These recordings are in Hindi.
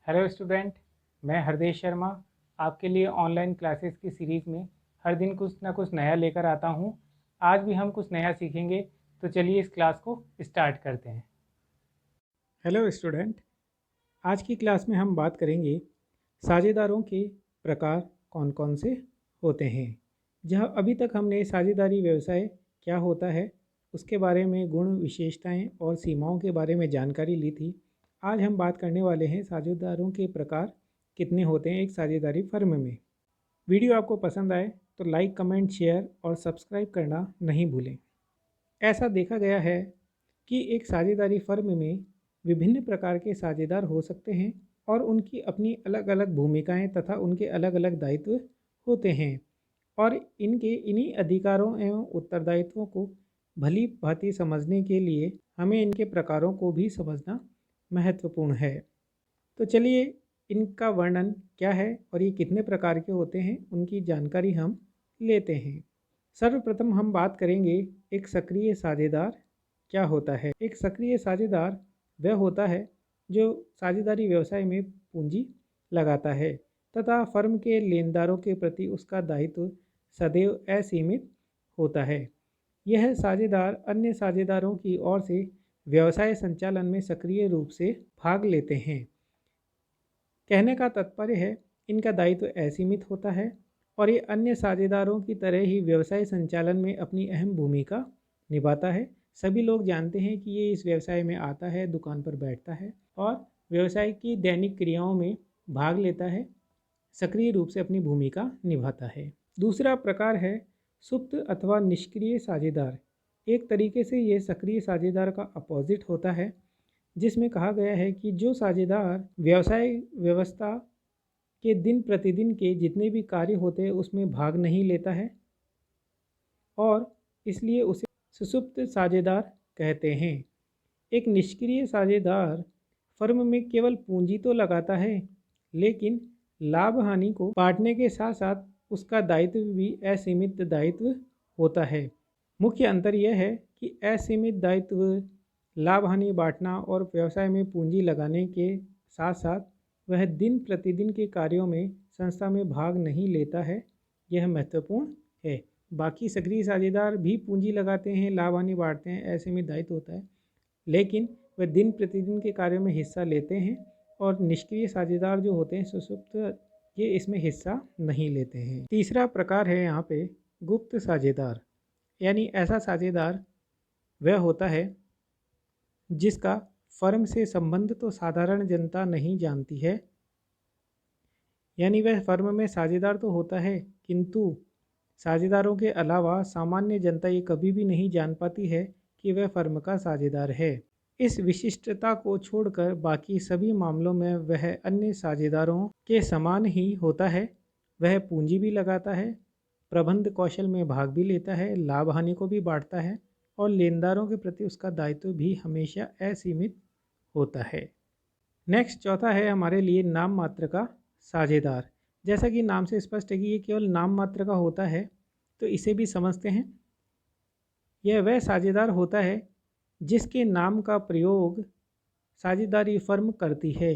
हेलो स्टूडेंट, मैं हरदेश शर्मा आपके लिए ऑनलाइन क्लासेस की सीरीज़ में हर दिन कुछ ना कुछ नया लेकर आता हूँ। आज भी हम कुछ नया सीखेंगे, तो चलिए इस क्लास को स्टार्ट करते हैं। हेलो स्टूडेंट, आज की क्लास में हम बात करेंगे साझेदारों के प्रकार कौन कौन से होते हैं। जहाँ अभी तक हमने साझेदारी व्यवसाय क्या होता है उसके बारे में गुण, विशेषताएं और सीमाओं के बारे में जानकारी ली थी। आज हम बात करने वाले हैं साझेदारों के प्रकार कितने होते हैं एक साझेदारी फर्म में। वीडियो आपको पसंद आए तो लाइक, कमेंट, शेयर और सब्सक्राइब करना नहीं भूलें। ऐसा देखा गया है कि एक साझेदारी फर्म में विभिन्न प्रकार के साझेदार हो सकते हैं और उनकी अपनी अलग अलग भूमिकाएं तथा उनके अलग अलग दायित्व होते हैं, और इन्हीं अधिकारों एवं उत्तरदायित्वों को भली भांति समझने के लिए हमें इनके प्रकारों को भी समझना महत्वपूर्ण है। तो चलिए इनका वर्णन क्या है और ये कितने प्रकार के होते हैं उनकी जानकारी हम लेते हैं। सर्वप्रथम हम बात करेंगे एक सक्रिय साझेदार क्या होता है। एक सक्रिय साझेदार वह होता है जो साझेदारी व्यवसाय में पूंजी लगाता है तथा फर्म के लेनदारों के प्रति उसका दायित्व सदैव असीमित होता है। यह साझेदार अन्य साझेदारों की ओर से व्यवसाय संचालन में सक्रिय रूप से भाग लेते हैं। कहने का तात्पर्य है इनका दायित्व असीमित होता है और ये अन्य साझेदारों की तरह ही व्यवसाय संचालन में अपनी अहम भूमिका निभाता है। सभी लोग जानते हैं कि ये इस व्यवसाय में आता है, दुकान पर बैठता है और व्यवसाय की दैनिक क्रियाओं में भाग लेता है, सक्रिय रूप से अपनी भूमिका निभाता है। दूसरा प्रकार है सुप्त अथवा निष्क्रिय साझेदार। एक तरीके से ये सक्रिय साझेदार का अपोजिट होता है, जिसमें कहा गया है कि जो साझेदार व्यवसाय व्यवस्था के दिन प्रतिदिन के जितने भी कार्य होते हैं उसमें भाग नहीं लेता है और इसलिए उसे सुसुप्त साझेदार कहते हैं। एक निष्क्रिय साझेदार फर्म में केवल पूंजी तो लगाता है, लेकिन लाभ हानि को बांटने के साथ साथ उसका दायित्व भी असीमित दायित्व होता है। मुख्य अंतर यह है कि असीमित दायित्व लाभ हानि बांटना और व्यवसाय में पूंजी लगाने के साथ साथ वह दिन प्रतिदिन के कार्यों में संस्था में भाग नहीं लेता है। यह महत्वपूर्ण है। बाकी सक्रिय साझेदार भी पूंजी लगाते हैं, लाभ हानि बांटते हैं, असीमित दायित्व होता है, लेकिन वह दिन प्रतिदिन के कार्यों में हिस्सा लेते हैं। और निष्क्रिय साझेदार जो होते हैं सुसुप्त, ये इसमें हिस्सा नहीं लेते हैं। तीसरा प्रकार है यहाँ पे गुप्त साझेदार, यानी ऐसा साझेदार वह होता है जिसका फर्म से संबंध तो साधारण जनता नहीं जानती है। यानी वह फर्म में साझेदार तो होता है, किंतु साझेदारों के अलावा सामान्य जनता ये कभी भी नहीं जान पाती है कि वह फर्म का साझेदार है। इस विशिष्टता को छोड़कर बाकी सभी मामलों में वह अन्य साझेदारों के समान ही होता है। वह पूंजी भी लगाता है, प्रबंध कौशल में भाग भी लेता है, लाभ हानि को भी बांटता है और लेनदारों के प्रति उसका दायित्व भी हमेशा असीमित होता है। नेक्स्ट चौथा है हमारे लिए नाम मात्र का साझेदार। जैसा कि नाम से स्पष्ट है कि ये केवल नाम मात्र का होता है, तो इसे भी समझते हैं। यह वह साझेदार होता है जिसके नाम का प्रयोग साझेदारी फर्म करती है।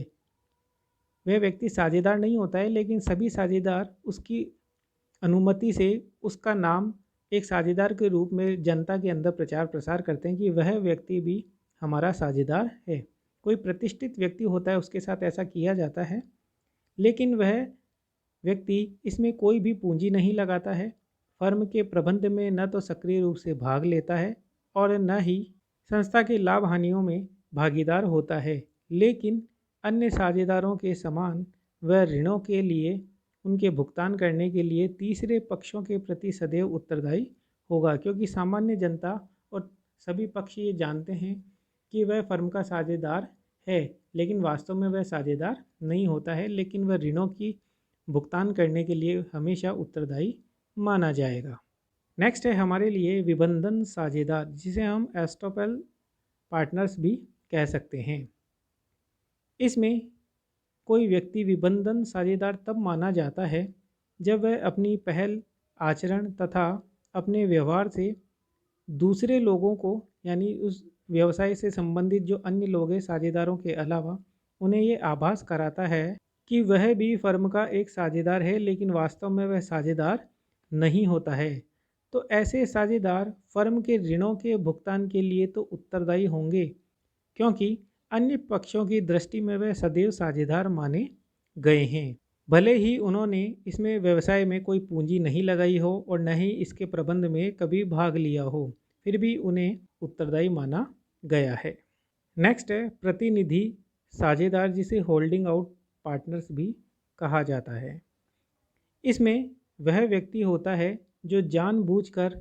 वह व्यक्ति साझेदार नहीं होता है, लेकिन सभी साझेदार उसकी अनुमति से उसका नाम एक साझेदार के रूप में जनता के अंदर प्रचार प्रसार करते हैं कि वह व्यक्ति भी हमारा साझेदार है। कोई प्रतिष्ठित व्यक्ति होता है उसके साथ ऐसा किया जाता है, लेकिन वह व्यक्ति इसमें कोई भी पूंजी नहीं लगाता है, फर्म के प्रबंध में न तो सक्रिय रूप से भाग लेता है और न ही संस्था के लाभ हानियों में भागीदार होता है। लेकिन अन्य साझेदारों के समान वह ऋणों के लिए उनके भुगतान करने के लिए तीसरे पक्षों के प्रति सदैव उत्तरदायी होगा, क्योंकि सामान्य जनता और सभी पक्ष ये जानते हैं कि वह फर्म का साझेदार है, लेकिन वास्तव में वह साझेदार नहीं होता है, लेकिन वह ऋणों की भुगतान करने के लिए हमेशा उत्तरदायी माना जाएगा। नेक्स्ट है हमारे लिए विबंधन साझेदार, जिसे हम एस्टोपेल पार्टनर्स भी कह सकते हैं। इसमें कोई व्यक्ति विबंधन साझेदार तब माना जाता है जब वह अपनी पहल, आचरण तथा अपने व्यवहार से दूसरे लोगों को, यानी उस व्यवसाय से संबंधित जो अन्य लोग हैं साझेदारों के अलावा, उन्हें ये आभास कराता है कि वह भी फर्म का एक साझेदार है, लेकिन वास्तव में वह साझेदार नहीं होता है। तो ऐसे साझेदार फर्म के ऋणों के भुगतान के लिए तो उत्तरदायी होंगे, क्योंकि अन्य पक्षों की दृष्टि में वह सदैव साझेदार माने गए हैं। भले ही उन्होंने इसमें व्यवसाय में कोई पूंजी नहीं लगाई हो और न ही इसके प्रबंध में कभी भाग लिया हो, फिर भी उन्हें उत्तरदायी माना गया है। नेक्स्ट है प्रतिनिधि साझेदार, जिसे होल्डिंग आउट पार्टनर्स भी कहा जाता है। इसमें वह व्यक्ति होता है जो जानबूझकर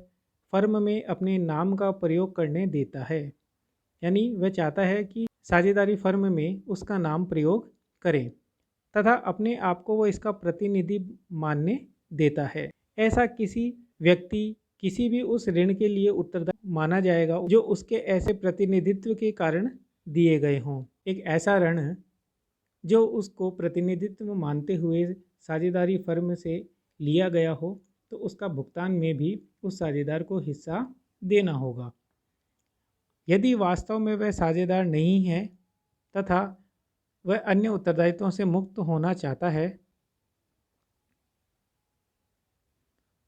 फर्म में अपने नाम का प्रयोग करने देता है, यानी वह चाहता है कि साझेदारी फर्म में उसका नाम प्रयोग करें तथा अपने आप को वो इसका प्रतिनिधि मानने देता है। ऐसा किसी व्यक्ति किसी भी उस ऋण के लिए उत्तरदायी माना जाएगा जो उसके ऐसे प्रतिनिधित्व के कारण दिए गए हों। एक ऐसा ऋण जो उसको प्रतिनिधित्व मानते हुए साझेदारी फर्म से लिया गया हो, तो उसका भुगतान में भी उस साझेदार को हिस्सा देना होगा। यदि वास्तव में वह साझेदार नहीं है तथा वह अन्य उत्तरदायित्वों से मुक्त होना चाहता है,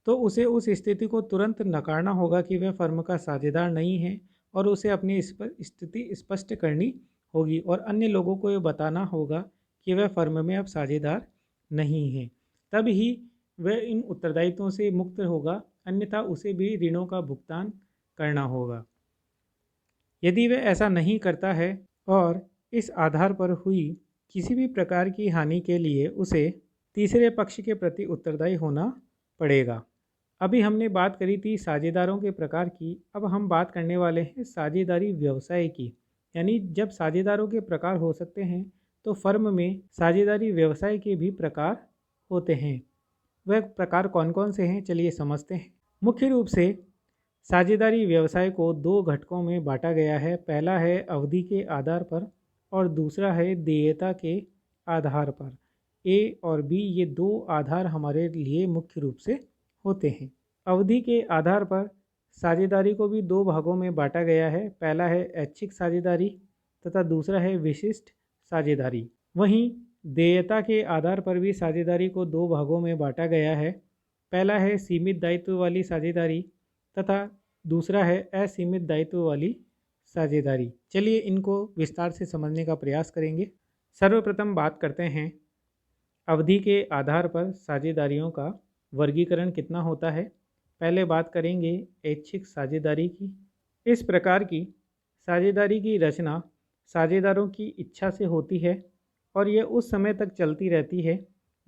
तो उसे उस स्थिति को तुरंत नकारना होगा कि वह फर्म का साझेदार नहीं है और उसे अपनी स्थिति स्पष्ट करनी होगी और अन्य लोगों को ये बताना होगा कि वह फर्म में अब साझेदार नहीं है। तब ही वह इन उत्तरदायित्वों से मुक्त होगा, अन्यथा उसे भी ऋणों का भुगतान करना होगा। यदि वह ऐसा नहीं करता है और इस आधार पर हुई किसी भी प्रकार की हानि के लिए उसे तीसरे पक्ष के प्रति उत्तरदायी होना पड़ेगा। अभी हमने बात करी थी साझेदारों के प्रकार की, अब हम बात करने वाले हैं साझेदारी व्यवसाय की। यानी जब साझेदारों के प्रकार हो सकते हैं तो फर्म में साझेदारी व्यवसाय के भी प्रकार होते हैं। वह प्रकार कौन कौन से हैं, चलिए समझते हैं। मुख्य रूप से साझेदारी व्यवसाय को दो घटकों में बांटा गया है। पहला है अवधि के आधार पर और दूसरा है देयता के आधार पर। ए और बी ये दो आधार हमारे लिए मुख्य रूप से होते हैं। अवधि के आधार पर साझेदारी को भी दो भागों में बांटा गया है। पहला है ऐच्छिक साझेदारी तथा दूसरा है विशिष्ट साझेदारी। वहीं देयता के आधार पर भी साझेदारी को दो भागों में बांटा गया है। पहला है सीमित दायित्व वाली साझेदारी तथा दूसरा है असीमित दायित्व वाली साझेदारी। चलिए इनको विस्तार से समझने का प्रयास करेंगे। सर्वप्रथम बात करते हैं अवधि के आधार पर साझेदारियों का वर्गीकरण कितना होता है। पहले बात करेंगे ऐच्छिक साझेदारी की। इस प्रकार की साझेदारी की रचना साझेदारों की इच्छा से होती है और यह उस समय तक चलती रहती है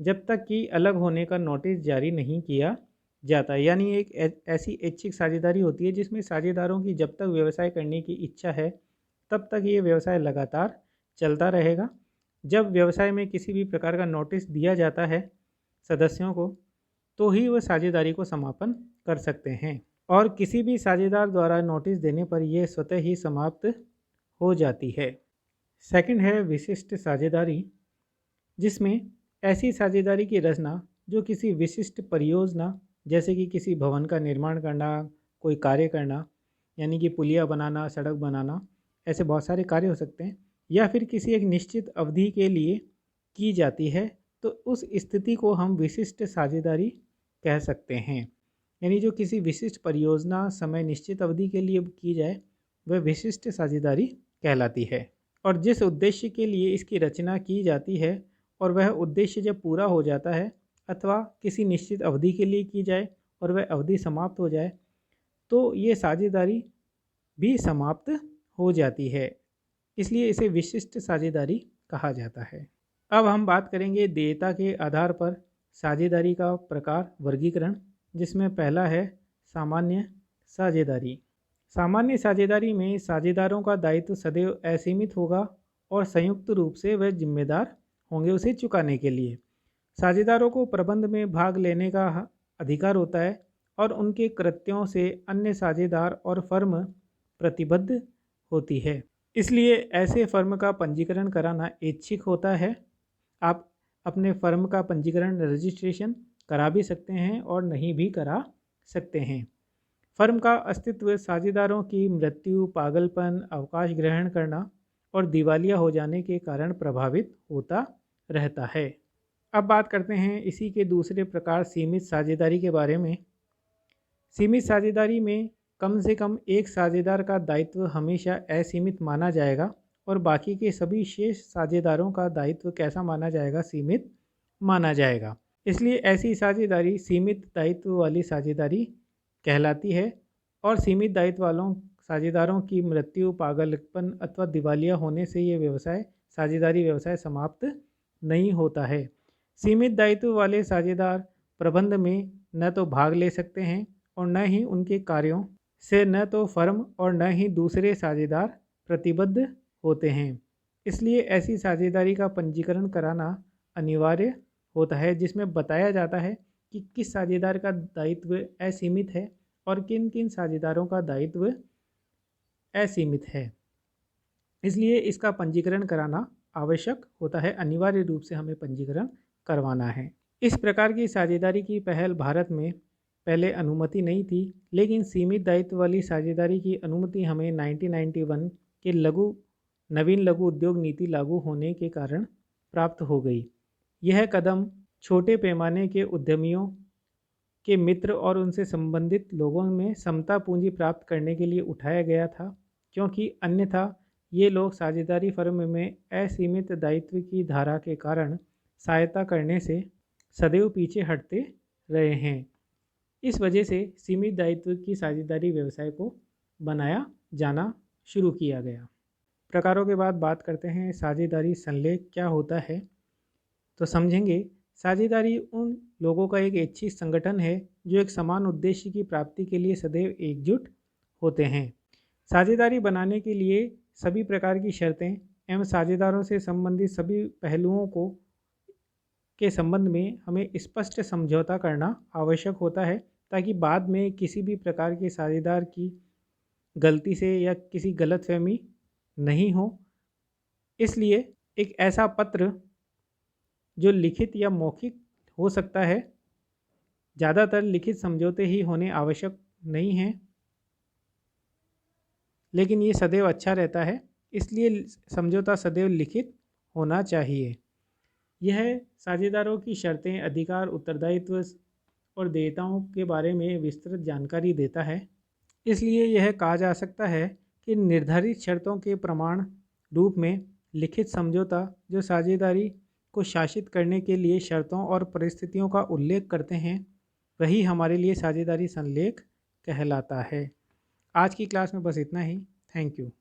जब तक कि अलग होने का नोटिस जारी नहीं किया जाता। यानी एक ऐसी ऐच्छिक साझेदारी होती है जिसमें साझेदारों की जब तक व्यवसाय करने की इच्छा है तब तक ये व्यवसाय लगातार चलता रहेगा। जब व्यवसाय में किसी भी प्रकार का नोटिस दिया जाता है सदस्यों को, तो ही वह साझेदारी को समापन कर सकते हैं और किसी भी साझेदार द्वारा नोटिस देने पर यह स्वतः ही समाप्त हो जाती है। सेकंड है विशिष्ट साझेदारी, जिसमें ऐसी साझेदारी की रचना जो किसी विशिष्ट परियोजना जैसे कि किसी भवन का निर्माण करना, कोई कार्य करना, यानी कि पुलिया बनाना, सड़क बनाना, ऐसे बहुत सारे कार्य हो सकते हैं, या फिर किसी एक निश्चित अवधि के लिए की जाती है, तो उस स्थिति को हम विशिष्ट साझेदारी कह सकते हैं। यानी जो किसी विशिष्ट परियोजना समय निश्चित अवधि के लिए की जाए वह विशिष्ट साझेदारी कहलाती है। और जिस उद्देश्य के लिए इसकी रचना की जाती है और वह उद्देश्य जब पूरा हो जाता है अथवा किसी निश्चित अवधि के लिए की जाए और वह अवधि समाप्त हो जाए, तो ये साझेदारी भी समाप्त हो जाती है, इसलिए इसे विशिष्ट साझेदारी कहा जाता है। अब हम बात करेंगे देयता के आधार पर साझेदारी का प्रकार वर्गीकरण, जिसमें पहला है सामान्य साझेदारी। सामान्य साझेदारी में साझेदारों का दायित्व सदैव असीमित होगा और संयुक्त रूप से वह जिम्मेदार होंगे उसे चुकाने के लिए। साझेदारों को प्रबंध में भाग लेने का अधिकार होता है और उनके कृत्यों से अन्य साझेदार और फर्म प्रतिबद्ध होती है। इसलिए ऐसे फर्म का पंजीकरण कराना ऐच्छिक होता है। आप अपने फर्म का पंजीकरण रजिस्ट्रेशन करा भी सकते हैं और नहीं भी करा सकते हैं। फर्म का अस्तित्व साझेदारों की मृत्यु, पागलपन, अवकाश ग्रहण करना, और दिवालिया हो जाने के कारण प्रभावित होता रहता है। अब बात करते हैं इसी के दूसरे प्रकार सीमित साझेदारी के बारे में। सीमित साझेदारी में कम से कम एक साझेदार का दायित्व हमेशा असीमित माना जाएगा और बाकी के सभी शेष साझेदारों का दायित्व कैसा माना जाएगा? सीमित माना जाएगा। इसलिए ऐसी साझेदारी सीमित दायित्व वाली साझेदारी कहलाती है और सीमित दायित्व वालों साझेदारों की मृत्यु, पागलपन अथवा दिवालिया होने से ये साझेदारी व्यवसाय समाप्त नहीं होता है। सीमित दायित्व वाले साझेदार प्रबंध में न तो भाग ले सकते हैं और न ही उनके कार्यों से न तो फर्म और न ही दूसरे साझेदार प्रतिबद्ध होते हैं। इसलिए ऐसी साझेदारी का पंजीकरण कराना अनिवार्य होता है, जिसमें बताया जाता है कि किस साझेदार का दायित्व असीमित है और किन किन साझेदारों का दायित्व असीमित है। इसलिए इसका पंजीकरण कराना आवश्यक होता है, अनिवार्य रूप से हमें पंजीकरण करवाना है। इस प्रकार की साझेदारी की पहल भारत में पहले अनुमति नहीं थी, लेकिन सीमित दायित्व वाली साझेदारी की अनुमति हमें 1991 के नवीन लघु उद्योग नीति लागू होने के कारण प्राप्त हो गई। यह कदम छोटे पैमाने के उद्यमियों के मित्र और उनसे संबंधित लोगों में समता पूंजी प्राप्त करने के लिए उठाया गया था, क्योंकि अन्यथा ये लोग साझेदारी फर्म में असीमित दायित्व की धारा के कारण सहायता करने से सदैव पीछे हटते रहे हैं। इस वजह से सीमित दायित्व की साझेदारी व्यवसाय को बनाया जाना शुरू किया गया। प्रकारों के बाद बात करते हैं साझेदारी संलेख क्या होता है। तो समझेंगे, साझेदारी उन लोगों का एक ऐच्छिक संगठन है जो एक समान उद्देश्य की प्राप्ति के लिए सदैव एकजुट होते हैं। साझेदारी बनाने के लिए सभी प्रकार की शर्तें एवं साझेदारों से संबंधित सभी पहलुओं के संबंध में हमें स्पष्ट समझौता करना आवश्यक होता है, ताकि बाद में किसी भी प्रकार के साझेदार की गलती से या किसी गलतफहमी नहीं हो। इसलिए एक ऐसा पत्र जो लिखित या मौखिक हो सकता है, ज़्यादातर लिखित समझौते ही होने आवश्यक नहीं हैं, लेकिन ये सदैव अच्छा रहता है, इसलिए समझौता सदैव लिखित होना चाहिए। यह साझेदारों की शर्तें, अधिकार, उत्तरदायित्व और देयताओं के बारे में विस्तृत जानकारी देता है। इसलिए यह कहा जा सकता है कि निर्धारित शर्तों के प्रमाण रूप में लिखित समझौता जो साझेदारी को शासित करने के लिए शर्तों और परिस्थितियों का उल्लेख करते हैं, वही हमारे लिए साझेदारी संलेख कहलाता है। आज की क्लास में बस इतना ही। Thank you.